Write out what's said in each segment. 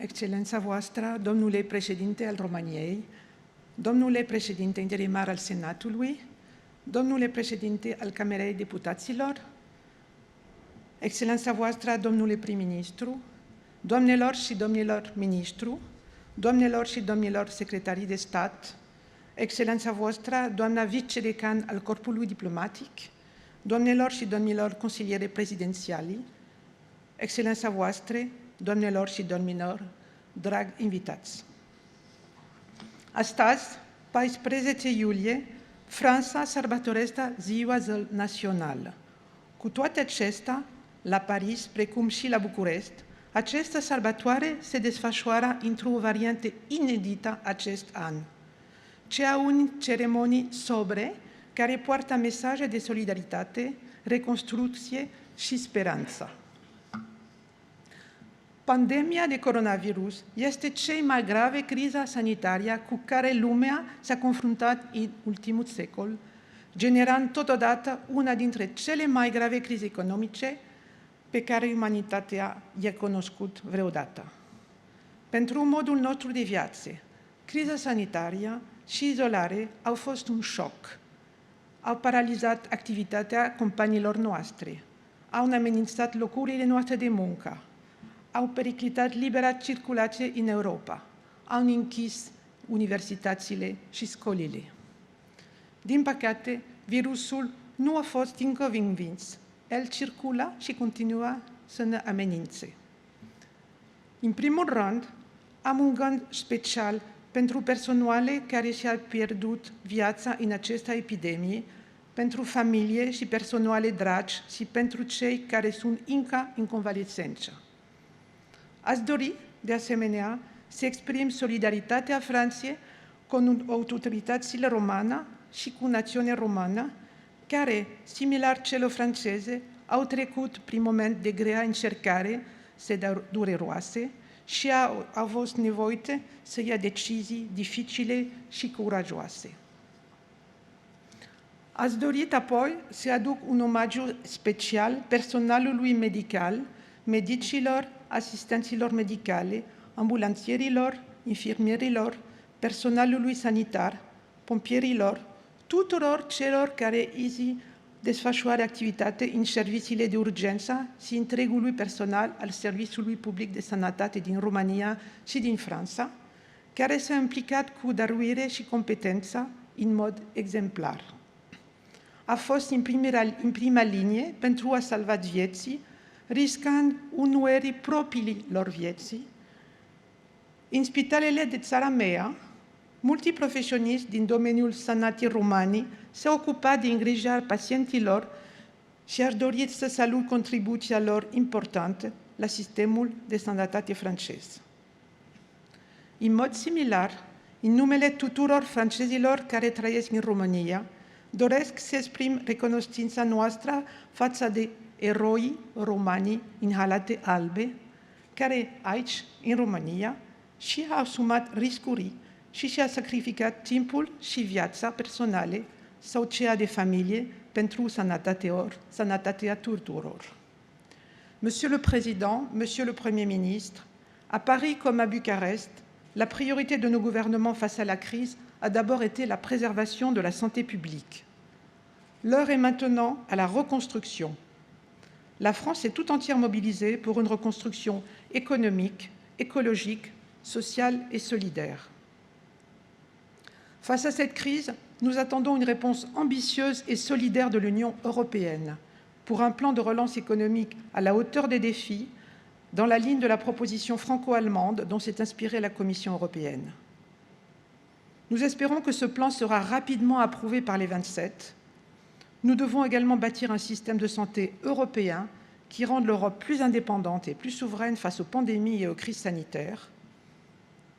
Excelența voastră, domnule președinte al României, domnule președinte interimar al Senatului, domnule președinte al Camerei Deputaților, Excelența voastră, domnule prim-ministru, doamnelor și domnilor ministru, doamnelor și domnilor secretarii de stat, Excelența voastră, doamna vicedecan al Corpului Diplomatic, doamnelor și domnilor consilieri prezidențiali, Excelența voastră, doamnelor și domnilor, dragi invitați. Astăzi, 14 iulie, Franța sărbătorește Ziua Națională. Cu toate acestea, la Paris, precum și la București, această sărbătoare se desfășoară într-o variantă inedită acest an. Cea unei ceremonii sobre care poartă mesaje de solidaritate, reconstrucție și speranță. Pandemia de coronavirus este cea mai gravă criză sanitară cu care lumea s-a confruntat în ultimul secol, generând totodată una dintre cele mai grave crize economice pe care umanitatea i-a cunoscut vreodată. Pentru modul nostru de viață, criza sanitară și izolare au fost un șoc. Au paralizat activitatea companiilor noastre, au amenințat locurile noastre de muncă, au periclitat libera circulație în Europa, au închis universitățile și școlile. Din păcate, virusul nu a fost încă învins. El circulă și continuă să ne amenințe. În primul rând, am un gând special pentru persoanele care și-au pierdut viața în această epidemie, pentru familie și persoanele dragi și pentru cei care sunt încă în convalescență. Aș dori, de asemenea, să exprim solidaritatea Franței cu autoritățile române și cu națiunea română, care, similar celor franceze, au trecut prin moment de grea încercare dureroase și au fost nevoite să ia decizii dificile și curajoase. Aș dori apoi să aduc un omagiu special personalului medical, medicilor, asistenților medicale, ambulanțierilor, infirmierilor, personalului sanitar, pompierilor, tuturor celor care își desfășoară activitate în serviciile de urgență și întregului personal al Serviciului Public de Sănătate din România și din Franța, care s-a implicat cu dăruire și competență în mod exemplar. A fost în prima linie pentru a salva vieții, riscând uneori propriilor vieții. În spitalele de țara mea, mulți profesioniști din domeniul sănătății române s-au ocupat de îngrijirea pacienților și aș dori să salut contribuția lor importantă la sistemul de sănătate francez. În mod similar, în numele tuturor francezilor care trăiesc în România, doresc să exprim recunoștința noastră față de eroi romani în halate albe, care aici, în România, și-au asumat riscuri și și-a sacrificat timpul și viața personale sau cea de familie pentru sănătatea tuturor. Monsieur le Président, Monsieur le Premier ministre, à Paris comme à Bucarest, la priorité de nos gouvernements face à la crise a d'abord été la préservation de la santé publique. L'heure est maintenant à la reconstruction. La France est tout entière mobilisée pour une reconstruction économique, écologique, sociale et solidaire. Face à cette crise, nous attendons une réponse ambitieuse et solidaire de l'Union européenne pour un plan de relance économique à la hauteur des défis, dans la ligne de la proposition franco-allemande dont s'est inspirée la Commission européenne. Nous espérons que ce plan sera rapidement approuvé par les 27. Nous devons également bâtir un système de santé européen qui rende l'Europe plus indépendante et plus souveraine face aux pandémies et aux crises sanitaires.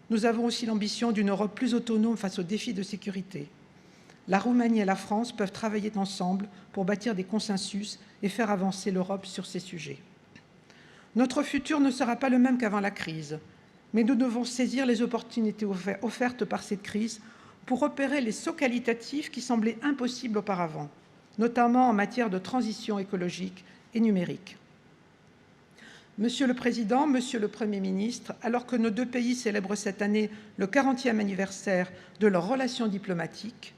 Nous avons aussi l'ambition d'une Europe plus autonome face aux défis de sécurité. La Roumanie et la France peuvent travailler ensemble pour bâtir des consensus et faire avancer l'Europe sur ces sujets. Notre futur ne sera pas le même qu'avant la crise, mais nous devons saisir les opportunités offertes par cette crise pour opérer les sauts qualitatifs qui semblaient impossibles auparavant, notamment en matière de transition écologique et numérique. Monsieur le Président, Monsieur le Premier ministre, alors que nos deux pays célèbrent cette année le 40e anniversaire de leurs relations diplomatiques,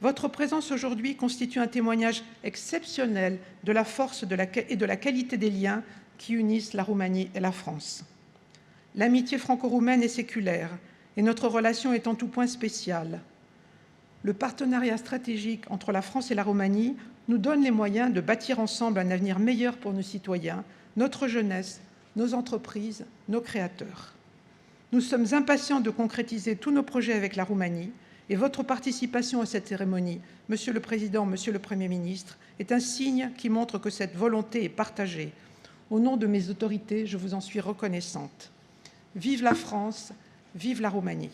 votre présence aujourd'hui constitue un témoignage exceptionnel de la force et de la qualité des liens qui unissent la Roumanie et la France. L'amitié franco-roumaine est séculaire et notre relation est en tout point spéciale. Le partenariat stratégique entre la France et la Roumanie nous donne les moyens de bâtir ensemble un avenir meilleur pour nos citoyens, notre jeunesse, nos entreprises, nos créateurs. Nous sommes impatients de concrétiser tous nos projets avec la Roumanie et votre participation à cette cérémonie, Monsieur le Président, Monsieur le Premier ministre, est un signe qui montre que cette volonté est partagée. Au nom de mes autorités, je vous en suis reconnaissante. Vive la France, vive la Roumanie.